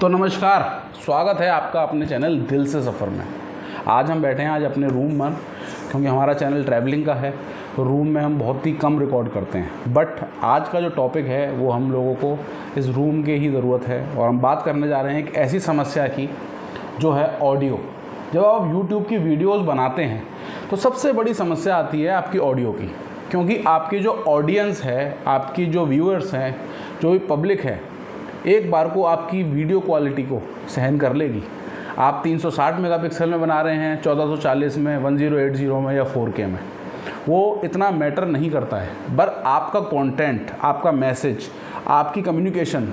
तो नमस्कार, स्वागत है आपका अपने चैनल दिल से सफ़र में। आज हम बैठे हैं आज अपने रूम में, क्योंकि हमारा चैनल ट्रैवलिंग का है तो रूम में हम बहुत ही कम रिकॉर्ड करते हैं। बट आज का जो टॉपिक है वो हम लोगों को इस रूम की ही ज़रूरत है और हम बात करने जा रहे हैं एक ऐसी समस्या की जो है ऑडियो। जब आप यूट्यूब की वीडियोज़ बनाते हैं तो सबसे बड़ी समस्या आती है आपकी ऑडियो की, क्योंकि आपकी जो ऑडियंस है, आपकी जो व्यूअर्स हैं, जो भी पब्लिक है, एक बार को आपकी वीडियो क्वालिटी को सहन कर लेगी। आप 360 मेगापिक्सल में बना रहे हैं, 1440 में, 1080 में या 4K में, वो इतना मैटर नहीं करता है। पर आपका कंटेंट, आपका मैसेज, आपकी कम्युनिकेशन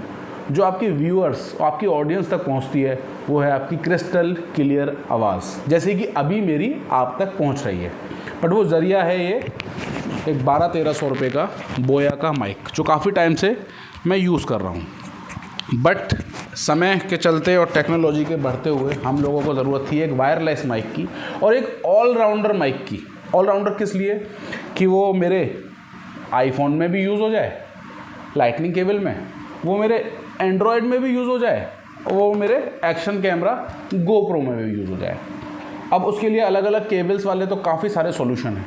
जो आपके व्यूअर्स, आपकी ऑडियंस तक पहुंचती है, वो है आपकी क्रिस्टल क्लियर आवाज़, जैसे कि अभी मेरी आप तक पहुंच रही है। बट वो ज़रिया है ये एक 1200-1300 रुपये का बोया का माइक, जो काफ़ी टाइम से मैं यूज़ कर रहा हूँ। बट समय के चलते और टेक्नोलॉजी के बढ़ते हुए हम लोगों को ज़रूरत थी एक वायरलेस माइक की और एक ऑलराउंडर माइक की। ऑलराउंडर किस लिए? कि वो मेरे आईफोन में भी यूज़ हो जाए लाइटनिंग केबल में, वो मेरे एंड्रॉयड में भी यूज़ हो जाए, और वो मेरे एक्शन कैमरा गोप्रो में भी यूज़ हो जाए। अब उसके लिए अलग अलग केबल्स वाले तो काफ़ी सारे सॉल्यूशन हैं।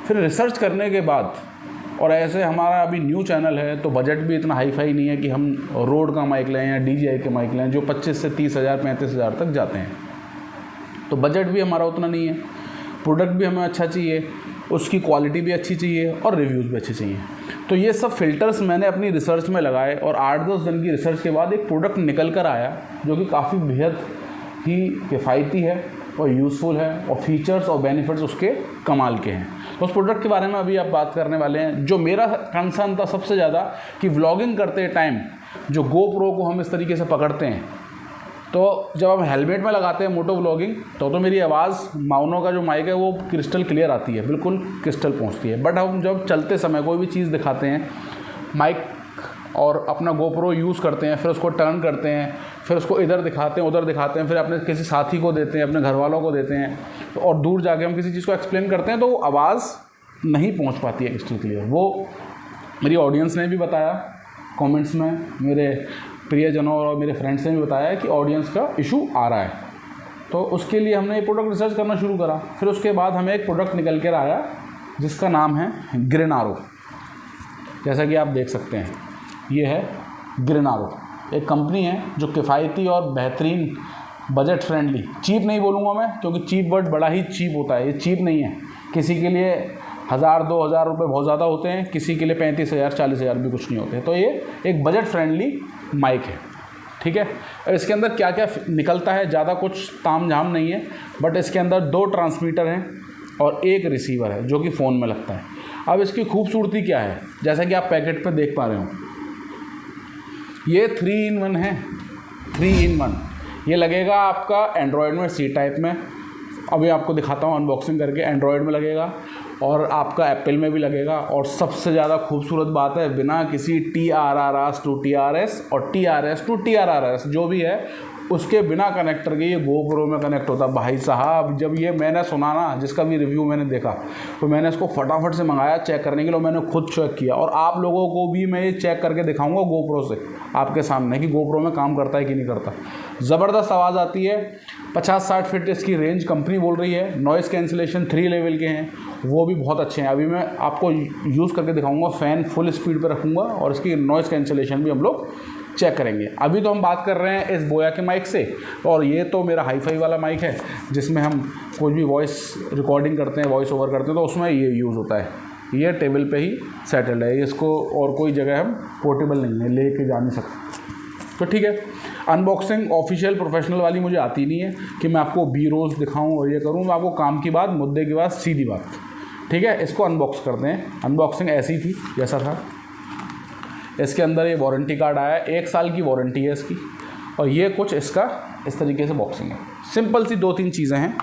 फिर रिसर्च करने के बाद, और ऐसे हमारा अभी न्यू चैनल है तो बजट भी इतना हाई फाई नहीं है कि हम रोड का माइक लें या DJI के माइक लें जो 25 से 30,000 35,000 तक जाते हैं। तो बजट भी हमारा उतना नहीं है, प्रोडक्ट भी हमें अच्छा चाहिए, उसकी क्वालिटी भी अच्छी चाहिए और रिव्यूज़ भी अच्छे चाहिए। तो ये सब फ़िल्टर्स मैंने अपनी रिसर्च में लगाए और 8-10 दिन की रिसर्च के बाद एक प्रोडक्ट निकल कर आया जो कि काफ़ी बेहद ही किफ़ायती है और यूज़फुल है और फीचर्स और बेनिफिट्स उसके कमाल के हैं। तो उस प्रोडक्ट के बारे में अभी आप बात करने वाले हैं। जो मेरा कंसर्न था सबसे ज़्यादा कि व्लॉगिंग करते टाइम जो GoPro को हम इस तरीके से पकड़ते हैं, तो जब हम हेलमेट में लगाते हैं मोटो व्लॉगिंग तो मेरी आवाज़, माउनो का जो माइक है वो क्रिस्टल क्लियर आती है, बिल्कुल क्रिस्टल पहुँचती है। बट हम जब चलते समय कोई भी चीज़ दिखाते हैं, माइक और अपना GoPro यूज़ करते हैं, फिर उसको टर्न करते हैं, फिर उसको इधर दिखाते हैं, उधर दिखाते हैं, फिर अपने किसी साथी को देते हैं, अपने घर वालों को देते हैं, तो और दूर जाके हम किसी चीज़ को एक्सप्लेन करते हैं तो वो आवाज़ नहीं पहुंच पाती है क्रिस्टल क्लियर। वो मेरी ऑडियंस ने भी बताया कमेंट्स में, मेरे प्रियजनों और मेरे फ्रेंड्स ने भी बताया कि ऑडियंस का इशू आ रहा है। तो उसके लिए हमने ये प्रोडक्ट रिसर्च करना शुरू करा। फिर उसके बाद हमें एक प्रोडक्ट निकल कर आया जिसका नाम है ग्रेनारो। जैसा कि आप देख सकते हैं, ये है ग्रेनारो, एक कंपनी है जो किफ़ायती और बेहतरीन, बजट फ्रेंडली, चीप नहीं बोलूँगा मैं क्योंकि चीप वर्ड बड़ा ही चीप होता है, ये चीप नहीं है। किसी के लिए 1000-2000 रुपये बहुत ज़्यादा होते हैं, किसी के लिए 35,000-40,000 भी कुछ नहीं होते। तो ये एक बजट फ्रेंडली माइक है, ठीक है। इसके अंदर क्या क्या निकलता है, ज़्यादा कुछ ताम झाम नहीं है, बट इसके अंदर 2 ट्रांसमीटर हैं और 1 रिसीवर है जो कि फ़ोन में लगता है। अब इसकी खूबसूरती क्या है, जैसा कि आप पैकेट पर देख पा रहे हो, ये 3-in-1 है, 3-in-1। ये लगेगा आपका एंड्रॉयड में C टाइप में, अभी आपको दिखाता हूँ अनबॉक्सिंग करके। एंड्रॉयड में लगेगा और आपका एप्पल में भी लगेगा। और सबसे ज़्यादा खूबसूरत बात है, बिना किसी TRRS to TRS और TRS to TRRS जो भी है उसके बिना कनेक्टर के ये GoPro में कनेक्ट होता है। भाई साहब, जब ये मैंने सुना ना, जिसका भी रिव्यू मैंने देखा, तो मैंने इसको फटाफट से मंगाया चेक करने के लिए। मैंने खुद चेक किया और आप लोगों को भी मैं ये चेक करके दिखाऊंगा GoPro से आपके सामने कि GoPro में काम करता है कि नहीं करता। ज़बरदस्त आवाज़ आती है, 50-60 फीट इसकी रेंज कंपनी बोल रही है। नॉइज़ कैंसिलेशन 3 लेवल के हैं, वो भी बहुत अच्छे हैं। अभी मैं आपको यूज़ करके दिखाऊंगा, फ़ैन फुल स्पीड पर रखूँगा और इसकी नॉइज़ कैंसिलेशन भी हम लोग चेक करेंगे। अभी तो हम बात कर रहे हैं इस बोया के माइक से, और ये तो मेरा हाई फाई वाला माइक है जिसमें हम कोई भी वॉइस रिकॉर्डिंग करते हैं, वॉइस ओवर करते हैं, तो उसमें ये यूज़ होता है। ये टेबल पे ही सेटल्ड है, इसको और कोई जगह हम पोर्टेबल नहीं है, ले के जा नहीं सकते। तो ठीक है, अनबॉक्सिंग ऑफिशियल प्रोफेशनल वाली मुझे आती नहीं है कि मैं आपको B-रोल्स दिखाऊँ और ये करूँ। मैं आपको काम की बात, मुद्दे की बात, सीधी बात, ठीक है। इसको अनबॉक्स करते हैं। अनबॉक्सिंग ऐसी थी जैसा था। इसके अंदर ये वारंटी कार्ड आया है, 1 साल की वारंटी है इसकी। और ये कुछ इसका इस तरीके से बॉक्सिंग है। सिंपल सी 2-3 चीज़ें हैं,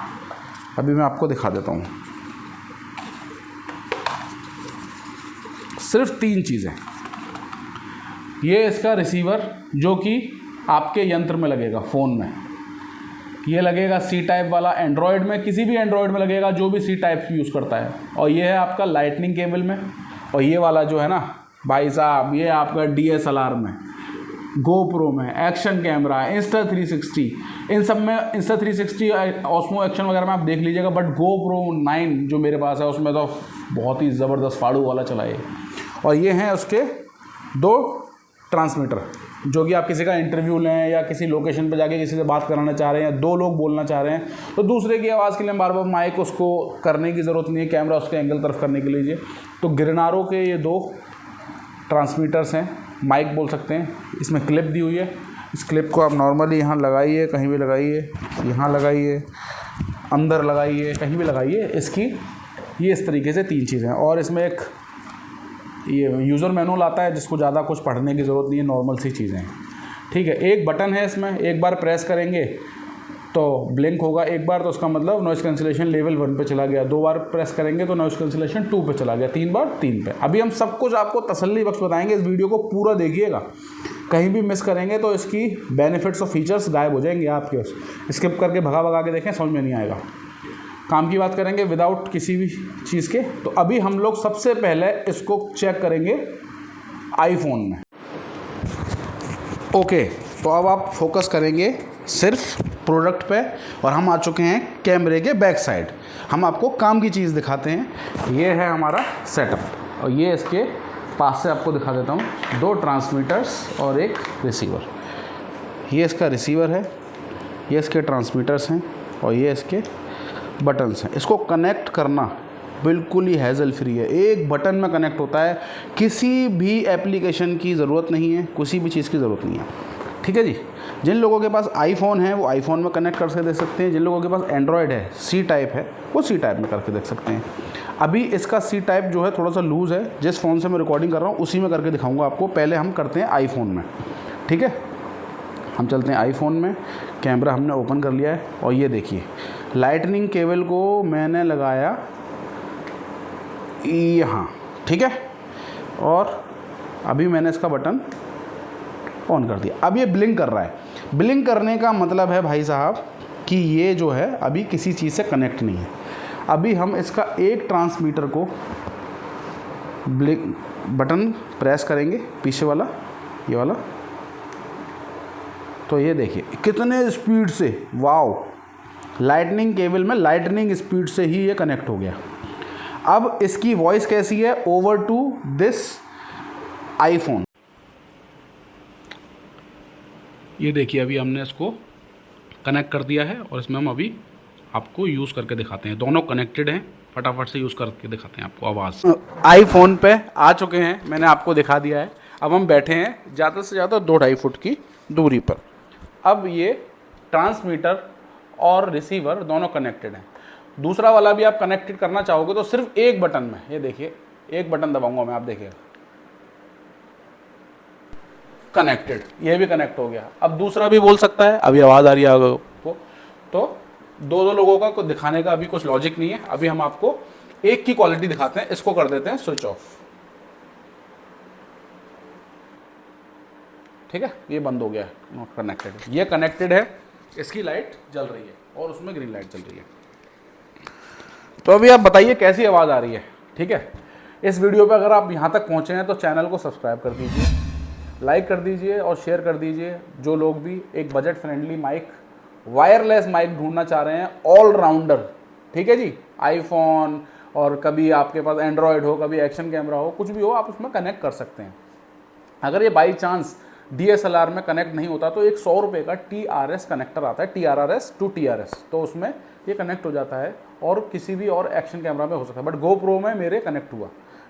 अभी मैं आपको दिखा देता हूँ। सिर्फ 3 चीज़ें। ये इसका रिसीवर जो कि आपके यंत्र में लगेगा, फ़ोन में। ये लगेगा C टाइप वाला, एंड्रॉयड में, किसी भी एंड्रॉयड में लगेगा जो भी C टाइप यूज़ करता है। और ये है आपका लाइटनिंग केबल में। और ये वाला जो है ना भाई साहब, ये आपका DSLR में। GoPro में, एक्शन कैमरा, Insta360, इन सब में Insta360 ऑस्मो एक्शन वगैरह में आप देख लीजिएगा, बट GoPro 9 जो मेरे पास है उसमें तो बहुत ही ज़बरदस्त फाड़ू वाला चला है। और ये हैं उसके 2 ट्रांसमीटर, जो कि आप किसी का इंटरव्यू लें या किसी लोकेशन पर जाके किसी से बात कराना चाह रहे हैं या 2 लोग बोलना चाह रहे हैं, तो दूसरे की आवाज़ के लिए बार बार माइक उसको करने की ज़रूरत नहीं है, कैमरा उसके एंगल तरफ करने के लिए। तो गिरनारों के ये 2 ट्रांसमीटर्स हैं, माइक बोल सकते हैं। इसमें क्लिप दी हुई है, इस क्लिप को आप नॉर्मली यहाँ लगाइए, कहीं भी लगाइए, यहाँ लगाइए, अंदर लगाइए, कहीं भी लगाइए। इसकी ये इस तरीके से 3 चीज़ें हैं। और इसमें एक ये यूज़र मैनुअल आता है, जिसको ज़्यादा कुछ पढ़ने की ज़रूरत नहीं है, नॉर्मल सी चीज़ें हैं, ठीक है। एक बटन है इसमें, एक बार प्रेस करेंगे तो ब्लिंक होगा, एक बार तो उसका मतलब नॉइज़ कैंसिलेशन लेवल 1 पे चला गया, 2 बार प्रेस करेंगे तो नॉइज़ कैंसिलेशन 2 पे चला गया, 3 बार 3 पे। अभी हम सब कुछ आपको तसल्ली बख्श बताएंगे, इस वीडियो को पूरा देखिएगा, कहीं भी मिस करेंगे तो इसकी बेनिफिट्स और फीचर्स गायब हो जाएंगे आपके। स्किप करके भगा के देखें, समझ में नहीं आएगा। काम की बात करेंगे विदाउट किसी भी चीज़ के। तो अभी हम लोग सबसे पहले इसको चेक करेंगे आईफोन में। ओके, तो अब आप फोकस करेंगे सिर्फ प्रोडक्ट पे, और हम आ चुके हैं कैमरे के बैक साइड। हम आपको काम की चीज़ दिखाते हैं। ये है हमारा सेटअप, और ये इसके पास से आपको दिखा देता हूँ, 2 ट्रांसमीटर्स और एक रिसीवर। ये इसका रिसीवर है, ये इसके ट्रांसमीटर्स हैं, और ये इसके बटन्स हैं। इसको कनेक्ट करना बिल्कुल ही हैज़ल फ्री है, एक बटन में कनेक्ट होता है, किसी भी एप्लीकेशन की ज़रूरत नहीं है, किसी भी चीज़ की ज़रूरत नहीं है, ठीक है जी। जिन लोगों के पास आईफोन है वो आईफोन में कनेक्ट करके देख सकते हैं, जिन लोगों के पास एंड्रॉयड है, सी टाइप है, वो सी टाइप में करके देख सकते हैं। अभी इसका सी टाइप जो है थोड़ा सा लूज़ है, जिस फ़ोन से मैं रिकॉर्डिंग कर रहा हूँ उसी में करके दिखाऊँगा आपको। पहले हम करते हैं आईफोन में, ठीक है। हम चलते हैं आईफोन में, कैमरा हमने ओपन कर लिया है, और ये देखिए लाइटनिंग केबल को मैंने लगाया यहाँ, ठीक है। और अभी मैंने इसका बटन ऑन कर दिया, अब ये ब्लिंक कर रहा है। ब्लिंक करने का मतलब है भाई साहब कि ये जो है अभी किसी चीज़ से कनेक्ट नहीं है। अभी हम इसका एक ट्रांसमीटर को ब्लिंक बटन प्रेस करेंगे, पीछे वाला, ये वाला, तो ये देखिए कितने स्पीड से, वाओ, लाइटनिंग केबल में लाइटनिंग स्पीड से ही ये कनेक्ट हो गया। अब इसकी वॉइस कैसी है, ओवर टू दिस आईफोन। ये देखिए अभी हमने इसको कनेक्ट कर दिया है, और इसमें हम अभी आपको यूज़ करके दिखाते हैं। दोनों कनेक्टेड हैं, फटाफट से यूज़ करके दिखाते हैं आपको। आवाज़ आईफोन पे आ चुके हैं, मैंने आपको दिखा दिया है। अब हम बैठे हैं ज़्यादा से ज़्यादा 2-2.5 फुट की दूरी पर। अब ये ट्रांसमीटर और रिसीवर दोनों कनेक्टेड हैं। दूसरा वाला भी आप कनेक्टेड करना चाहोगे तो सिर्फ एक बटन में, ये देखिए एक बटन दबाऊंगा मैं, आप देखिए कनेक्टेड, ये भी कनेक्ट हो गया। अब दूसरा भी बोल सकता है, अभी आवाज़ आ रही है आपको, तो 2 लोगों का कुछ दिखाने का अभी कुछ लॉजिक नहीं है। अभी हम आपको एक की क्वालिटी दिखाते हैं, इसको कर देते हैं स्विच ऑफ, ठीक है। ये बंद हो गया है, नॉट कनेक्टेड। ये कनेक्टेड है, इसकी लाइट जल रही है और उसमें ग्रीन लाइट चल रही है। तो अभी आप बताइए कैसी आवाज़ आ रही है, ठीक है। इस वीडियो पे अगर आप यहाँ तक पहुँचे हैं तो चैनल को सब्सक्राइब कर दीजिए, लाइक कर दीजिए और शेयर कर दीजिए। जो लोग भी एक budget friendly mic, wireless mic ढूंढना चाह रहे हैं, ऑलराउंडर, ठीक है जी, आईफोन और कभी आपके पास एंड्रॉयड हो, कभी एक्शन कैमरा हो, कुछ भी हो, आप उसमें कनेक्ट कर सकते हैं। अगर ये बाई चांस DSLR में कनेक्ट नहीं होता तो एक 100 रुपये का TRS कनेक्टर आता है, TRRS to TRS, तो उसमें ये कनेक्ट हो जाता है और किसी भी और एक्शन कैमरा में हो सकता है, बट GoPro में मेरे कनेक्ट हुआ।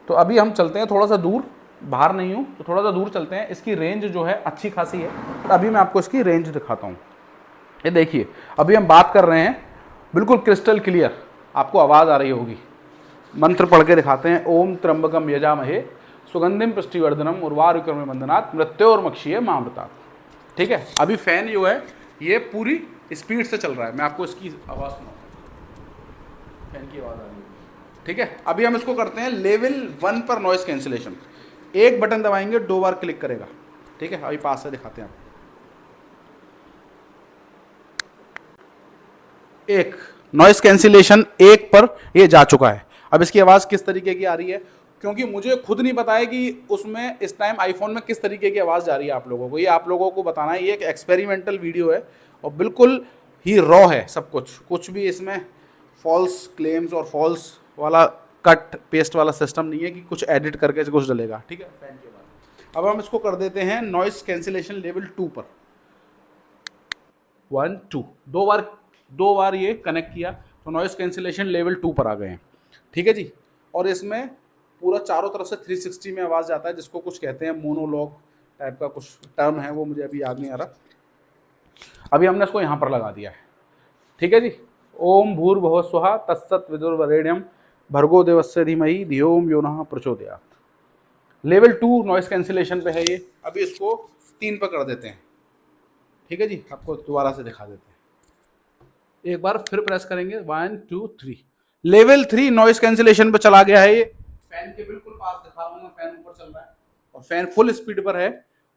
तो अभी हम चलते हैं थोड़ा सा दूर, बाहर नहीं हूँ तो थोड़ा सा दूर चलते हैं। इसकी रेंज जो है अच्छी खासी है, तो अभी मैं आपको इसकी रेंज दिखाता हूँ। ये देखिए अभी हम बात कर रहे हैं बिल्कुल क्रिस्टल क्लियर, आपको आवाज़ आ रही होगी। मंत्र पढ़ के दिखाते हैं, ओम त्र्यंबकम यजामहे सुगंधिम पुष्टिवर्धनम उर्वारुकम बंधनात् मृत्योर्मुक्षीय मामृतात्, ठीक है। अभी फैन जो है ये पूरी स्पीड से चल रहा है, मैं आपको इसकी आवाज़ सुनाऊँ, फैन की आवाज़ आ रही है, ठीक है। अभी हम इसको करते हैं लेवल 1 पर नॉइस कैंसिलेशन। एक बटन दबाएंगे, 2 बार क्लिक करेगा, ठीक है। अभी पास से दिखाते हैं आपको। एक नॉइस कैंसिलेशन 1 पर ये जा चुका है। अब इसकी आवाज़ किस तरीके की आ रही है, क्योंकि मुझे खुद नहीं पता है कि उसमें इस टाइम आईफोन में किस तरीके की आवाज़ जा रही है आप लोगों को। ये आप लोगों को बताना है, ये एक एक्सपेरिमेंटल वीडियो है और बिल्कुल ही रॉ है सब कुछ, कुछ भी इसमें फॉल्स क्लेम्स और फॉल्स वाला कट पेस्ट वाला सिस्टम नहीं है कि कुछ एडिट करके कुछ डलेगा, ठीक है। फैन के बाद अब हम इसको कर देते हैं नॉइस कैंसिलेशन लेवल 2 पर। 1 2 दो बार ये कनेक्ट किया तो नॉइस कैंसिलेशन लेवल 2 पर आ गए हैं, ठीक है जी। और इसमें पूरा चारों तरफ से 360 में आवाज़ जाता है, जिसको कुछ कहते हैं मोनोलॉग टाइप का कुछ टर्म है, वो मुझे अभी याद नहीं आ रहा। अभी हमने इसको यहाँ पर लगा दिया है, ठीक है जी। ओम भूर्भुवः स्वः तत्सत् विदुर्वरेण्यम भर्गो देवस्य धीमहि धियो यो नः प्रचोदयात्। लेवल 2 नॉइस कैंसिलेशन पे है ये। अभी इसको 3 पर कर देते हैं, ठीक है जी। आपको दोबारा से दिखा देते हैं, एक बार फिर प्रेस करेंगे 1 2 3। लेवल 3 नॉइस कैंसिलेशन पे चला गया है ये। फैन के बिल्कुल पास दिखा रहा हूँ मैं, फैन ऊपर चल रहा है और फैन फुल स्पीड पर है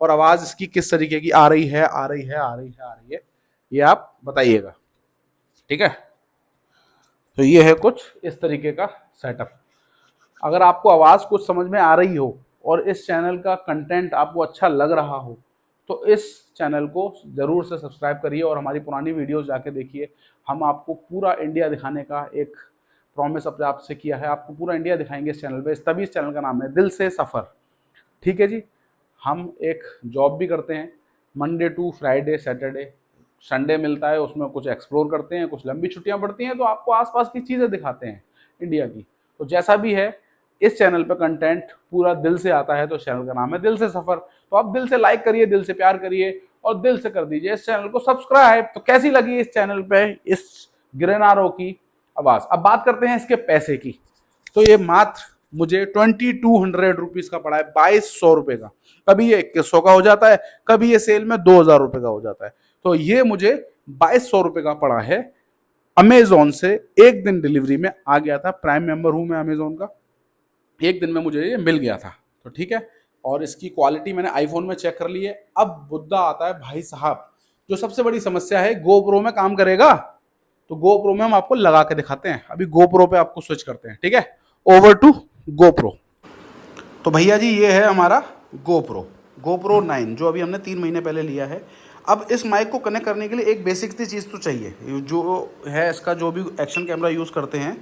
और आवाज इसकी किस तरीके की आ रही है, आ रही है, आ रही है, आ रही है, ये आप बताइएगा, ठीक है। तो ये है कुछ इस तरीके का सेटअप। अगर आपको आवाज कुछ समझ में आ रही हो और इस चैनल का कंटेंट आपको अच्छा लग रहा हो तो इस चैनल को ज़रूर से सब्सक्राइब करिए और हमारी पुरानी वीडियोस जाके देखिए। हम आपको पूरा इंडिया दिखाने का एक प्रॉमिस अपने आपसे किया है, आपको पूरा इंडिया दिखाएंगे इस चैनल पे, तभी इस चैनल का नाम है दिल से सफ़र, ठीक है जी। हम एक जॉब भी करते हैं, Monday to Friday Saturday, Sunday मिलता है, उसमें कुछ एक्सप्लोर करते हैं, कुछ लंबी छुट्टियां पड़ती हैं तो आपको आसपास की चीज़ें दिखाते हैं इंडिया की। तो जैसा भी है इस चैनल पे कंटेंट पूरा दिल से आता है, तो चैनल का नाम है दिल से सफ़र। तो आप दिल से लाइक करिए, दिल से प्यार करिए और दिल से कर दीजिए इस चैनल को सब्सक्राइब। तो कैसी लगी इस चैनल पे इस गिरनारों की आवाज़। अब बात करते हैं इसके पैसे की। तो ये मात्र मुझे 2200 रुपीज़ का पड़ा है, 2200 रुपये का। कभी ये 2100 का हो जाता है, कभी ये सेल में 2000 रुपये का हो जाता है। तो ये मुझे 2200 रुपये का पड़ा है अमेजोन से। एक दिन डिलीवरी में आ गया था, प्राइम मेंबर हूं मैं अमेजोन का, एक दिन में मुझे ये मिल गया था, तो ठीक है। और इसकी क्वालिटी मैंने आईफोन में चेक कर ली है। अब मुद्दा आता है भाई साहब, जो सबसे बड़ी समस्या है, गोप्रो में काम करेगा? तो गोप्रो में हम आपको लगा के दिखाते हैं। अभी गोप्रो पे आपको स्विच करते हैं, ठीक है। Over to GoPro. तो भैया जी ये है हमारा गोप्रो 9 जो अभी हमने 3 महीने पहले लिया है। अब इस माइक को कनेक्ट करने के लिए एक बेसिक सी चीज़ तो चाहिए, जो है इसका, जो भी एक्शन कैमरा यूज़ करते हैं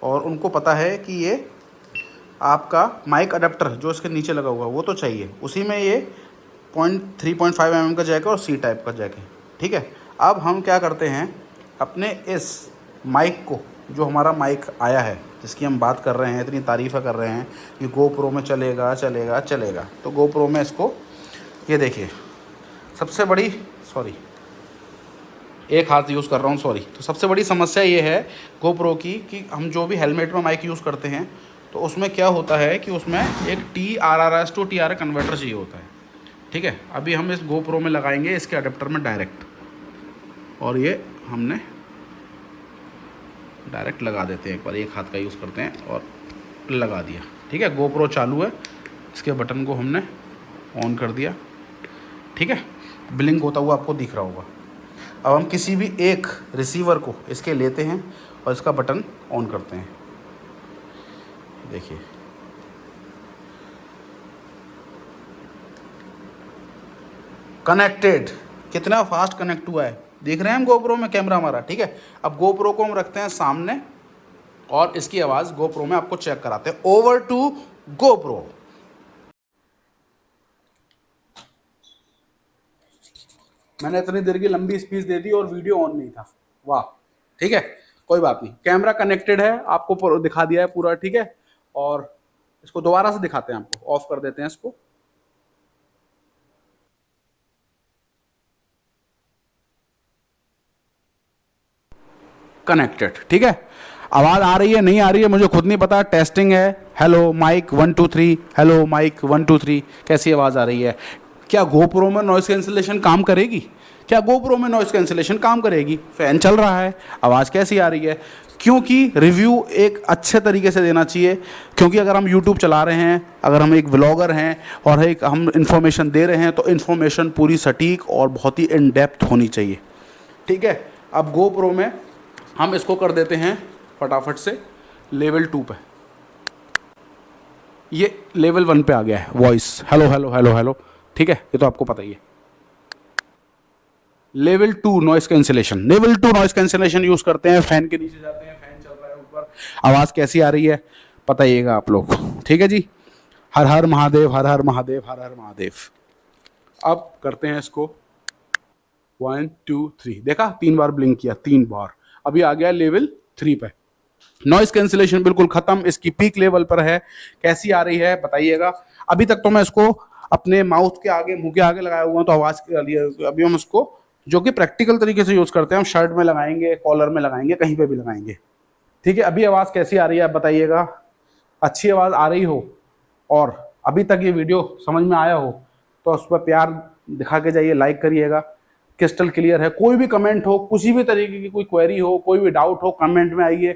और उनको पता है कि ये आपका माइक अडेप्टर जो इसके नीचे लगा हुआ है वो तो चाहिए। उसी में ये 3.5 mm का जैक है और सी टाइप का जैक है, ठीक है। अब हम क्या करते हैं, अपने इस माइक को, जो हमारा माइक आया है जिसकी हम बात कर रहे हैं, इतनी तारीफ़ें कर रहे हैं कि गोप्रो में चलेगा चलेगा चलेगा, तो गोप्रो में इसको, ये देखिए सबसे बड़ी, सॉरी एक हाथ यूज़ कर रहा हूँ, सॉरी। तो सबसे बड़ी समस्या ये है गोप्रो की कि हम जो भी हेलमेट में माइक यूज़ करते हैं तो उसमें क्या होता है कि उसमें एक TRRS टू TRA कन्वर्टर चाहिए होता है, ठीक है। अभी हम इस गोप्रो में लगाएंगे इसके अडेप्टर में डायरेक्ट, और ये हमने डायरेक्ट लगा देते हैं, एक बार एक हाथ का यूज़ करते हैं और लगा दिया, ठीक है। गोप्रो चालू है, इसके बटन को हमने ऑन कर दिया, ठीक है। ब्लिंक होता हुआ आपको दिख रहा होगा। अब हम किसी भी एक रिसीवर को इसके लेते हैं और इसका बटन ऑन करते हैं, देखिए कनेक्टेड, कितना फास्ट कनेक्ट हुआ है, देख रहे हैं हम गोप्रो में कैमरा हमारा, ठीक है। अब गोप्रो को हम रखते हैं सामने और इसकी आवाज़ गोप्रो में आपको चेक कराते हैं। Over to GoPro. मैंने इतनी देर की लंबी स्पीच दे दी और वीडियो ऑन नहीं था, वाह, ठीक है, कोई बात नहीं। कैमरा कनेक्टेड है, आपको दिखा दिया है पूरा, ठीक है। और इसको दोबारा से दिखाते हैं आपको, ऑफ कर देते हैं इसको। कनेक्टेड, ठीक है। आवाज़ आ रही है नहीं आ रही है मुझे खुद नहीं पता, टेस्टिंग है। हेलो माइक 1 2 3, हेलो माइक 1 2 3, कैसी आवाज़ आ रही है? क्या गोप्रो में नॉइस कैंसिलेशन काम करेगी? क्या गोप्रो में नॉइस कैंसिलेशन काम करेगी? फ़ैन चल रहा है, आवाज़ कैसी आ रही है? क्योंकि रिव्यू एक अच्छे तरीके से देना चाहिए, क्योंकि अगर हम यूट्यूब चला रहे हैं, अगर हम एक व्लॉगर हैं और एक हम इन्फॉर्मेशन दे रहे हैं तो इन्फॉर्मेशन पूरी सटीक और बहुत ही इन डेप्थ होनी चाहिए, ठीक है। अब गोप्रो में हम इसको कर देते हैं फटाफट से लेवल 2 पे। ये लेवल 1 पे आ गया है voice, hello hello hello hello, ठीक है, ये तो आपको पता ही है। Level 2 noise cancellation, level 2 noise cancellation use करते हैं, फैन के नीचे जाते हैं, फैन चल रहा है ऊपर, आवाज़ कैसी आ रही है बताइएगा आप लोग, ठीक है जी। हर हर महादेव, हर हर महादेव, हर हर महादेव। अब करते हैं इसको 1 2 3, देखा 3 बार ब्लिंक किया, 3 बार, अभी आ गया लेवल 3 पे। नॉइस कैंसिलेशन बिल्कुल खत्म, इसकी पीक लेवल पर है। कैसी आ रही है बताइएगा। अभी तक तो मैं इसको अपने माउथ के आगे, मुंह के आगे लगाया हुआ हूं, तो आवाज़ के लिए अभी हम इसको जो कि प्रैक्टिकल तरीके से यूज़ करते हैं, हम शर्ट में लगाएंगे, कॉलर में लगाएंगे, कहीं पे भी लगाएंगे, ठीक है। अभी आवाज़ कैसी आ रही है आप बताइएगा। अच्छी आवाज़ आ रही हो और अभी तक ये वीडियो समझ में आया हो तो उस पर प्यार दिखा के जाइए, लाइक करिएगा। क्रिस्टल क्लियर है। कोई भी कमेंट हो, किसी भी तरीके की कोई क्वेरी हो, कोई भी डाउट हो, कमेंट में आइए,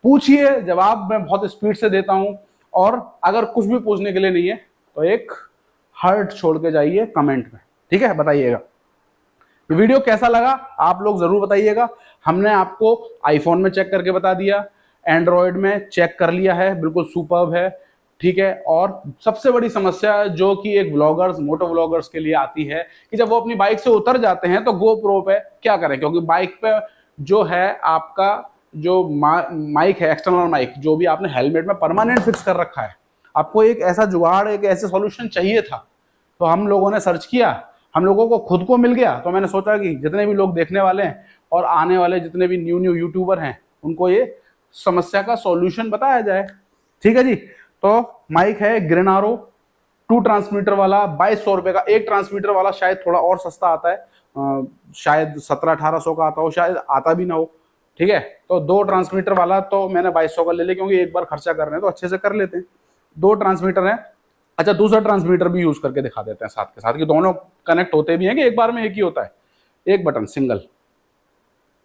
पूछिए, जवाब मैं बहुत स्पीड से देता हूं। और अगर कुछ भी पूछने के लिए नहीं है तो एक हार्ट छोड़ के जाइए कमेंट में, ठीक है। बताइएगा वीडियो कैसा लगा, आप लोग जरूर बताइएगा। हमने आपको आईफोन में चेक करके बता दिया, एंड्रॉयड में चेक कर लिया है, बिल्कुल सुपर्ब है, ठीक है। और सबसे बड़ी समस्या जो कि एक व्लॉगर्स, मोटो व्लॉगर्स के लिए आती है कि जब वो अपनी बाइक से उतर जाते हैं तो GoPro पे क्या करें, क्योंकि बाइक पे जो है आपका जो माइक है, एक्सटर्नल माइक, जो भी आपने हेलमेट में परमानेंट फिक्स कर रखा है, आपको एक ऐसा जुगाड़, एक ऐसे सॉल्यूशन चाहिए था। तो हम लोगों ने सर्च किया, हम लोगों को खुद को मिल गया, तो मैंने सोचा कि जितने भी लोग देखने वाले हैं और आने वाले जितने भी न्यू यूट्यूबर हैं उनको ये समस्या का सॉल्यूशन बताया जाए, ठीक है जी। तो माइक है ग्रेनारो 2 ट्रांसमीटर वाला, 2200 रुपए का। एक ट्रांसमीटर वाला शायद थोड़ा और सस्ता आता है, शायद 1700-1800 का आता हो, शायद आता भी ना हो, ठीक है। तो 2 ट्रांसमीटर वाला तो मैंने 2200 का ले लिया, क्योंकि एक बार खर्चा कर रहे हैं तो अच्छे से कर लेते हैं। 2 ट्रांसमीटर है। अच्छा, दूसरा ट्रांसमीटर भी यूज करके दिखा देते हैं साथ के साथ, कि दोनों कनेक्ट होते भी हैं कि एक बार में एक ही होता है। एक बटन सिंगल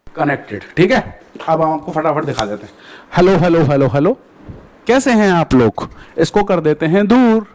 कनेक्टेड, ठीक है। अब हम आपको फटाफट दिखा देते हैं। हेलो हेलो हेलो हेलो, कैसे हैं आप लोग। इसको कर देते हैं दूर,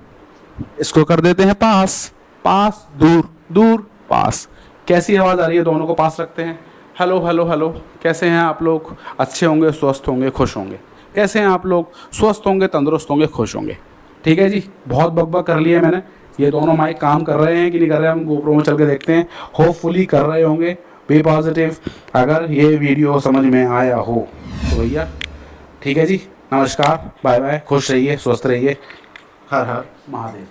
इसको कर देते हैं पास, पास दूर, दूर पास। कैसी आवाज आ रही है, दोनों को पास रखते हैं। हेलो हेलो हेलो, कैसे हैं आप लोग, अच्छे होंगे, स्वस्थ होंगे, खुश होंगे। कैसे हैं आप लोग, स्वस्थ होंगे, तंदुरुस्त होंगे, खुश होंगे, ठीक है जी। बहुत बकबक कर लिया मैंने। ये दोनों माइक काम कर रहे हैं कि नहीं कर रहे हैं, हम GoPro में चल के देखते हैं। होपफुली कर रहे होंगे। बी पॉजिटिव अगर ये वीडियो समझ में आया हो तो भैया, ठीक है जी। नमस्कार, बाय बाय, खुश रहिए, स्वस्थ रहिए, हर हर महादेव।